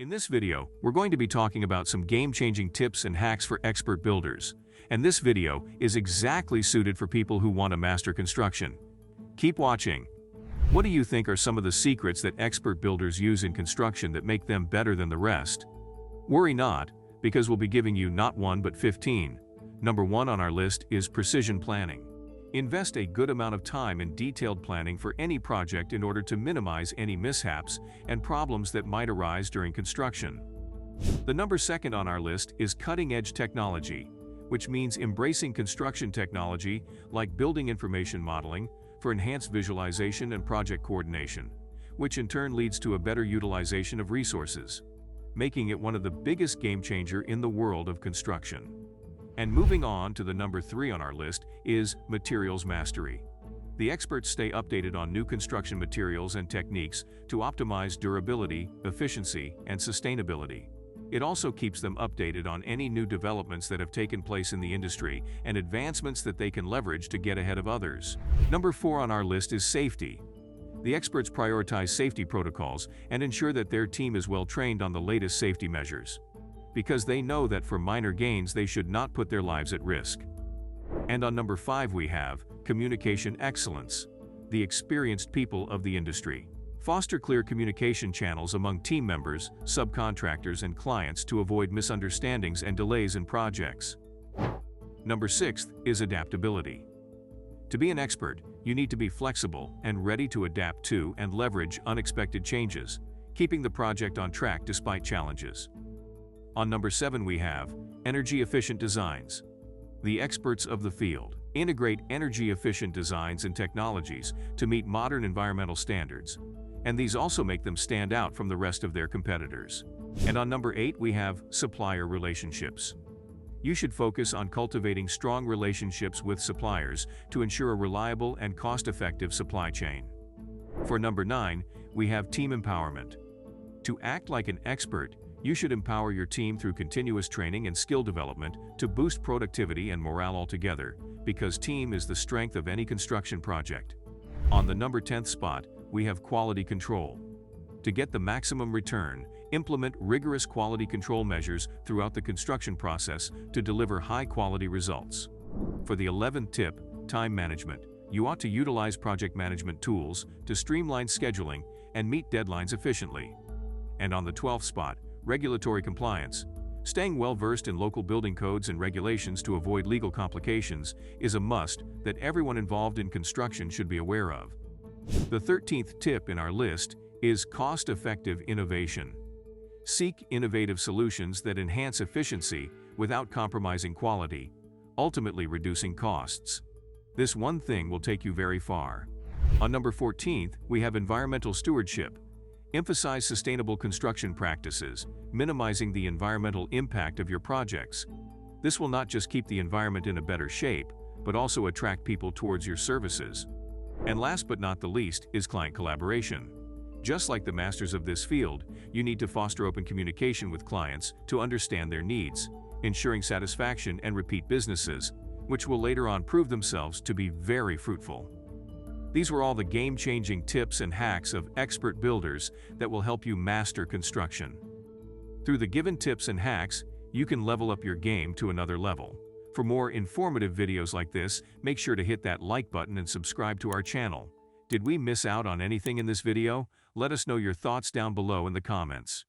In this video, we're going to be talking about some game-changing tips and hacks for expert builders. And this video is exactly suited for people who want to master construction. Keep watching. What do you think are some of the secrets that expert builders use in construction that make them better than the rest? Worry not, because we'll be giving you not one but 15. Number 1 on our list is precision planning. Invest a good amount of time in detailed planning for any project in order to minimize any mishaps and problems that might arise during construction. The number 2 on our list is cutting-edge technology, which means embracing construction technology like building information modeling for enhanced visualization and project coordination, which in turn leads to a better utilization of resources, making it one of the biggest game changer in the world of construction. And moving on to the number 3 on our list is materials mastery. The experts stay updated on new construction materials and techniques to optimize durability, efficiency, and sustainability. It also keeps them updated on any new developments that have taken place in the industry and advancements that they can leverage to get ahead of others. Number 4 on our list is safety. The experts prioritize safety protocols and ensure that their team is well trained on the latest safety measures, because they know that for minor gains they should not put their lives at risk. And on number 5 we have communication excellence. The experienced people of the industry foster clear communication channels among team members, subcontractors, and clients to avoid misunderstandings and delays in projects. Number 6 is adaptability. To be an expert, you need to be flexible and ready to adapt to and leverage unexpected changes, keeping the project on track despite challenges. On number 7 we have energy-efficient designs. The experts of the field integrate energy-efficient designs and technologies to meet modern environmental standards, and these also make them stand out from the rest of their competitors. And on number 8 we have supplier relationships. You should focus on cultivating strong relationships with suppliers to ensure a reliable and cost-effective supply chain. For number 9, we have team empowerment. To act like an expert, you should empower your team through continuous training and skill development to boost productivity and morale altogether, because team is the strength of any construction project. On the number 10th spot, we have quality control. To get the maximum return, implement rigorous quality control measures throughout the construction process to deliver high-quality results. For the 11th tip, time management, you ought to utilize project management tools to streamline scheduling and meet deadlines efficiently. And on the 12th spot, regulatory compliance. Staying well-versed in local building codes and regulations to avoid legal complications is a must that everyone involved in construction should be aware of. The 13th tip in our list is cost-effective innovation. Seek innovative solutions that enhance efficiency without compromising quality, ultimately reducing costs. This one thing will take you very far. On number 14th, we have environmental stewardship. Emphasize sustainable construction practices, minimizing the environmental impact of your projects. This will not just keep the environment in a better shape, but also attract people towards your services. And last but not the least is client collaboration. Just like the masters of this field, you need to foster open communication with clients to understand their needs, ensuring satisfaction and repeat businesses, which will later on prove themselves to be very fruitful. These were all the game-changing tips and hacks of expert builders that will help you master construction. Through the given tips and hacks, you can level up your game to another level. For more informative videos like this, make sure to hit that like button and subscribe to our channel. Did we miss out on anything in this video? Let us know your thoughts down below in the comments.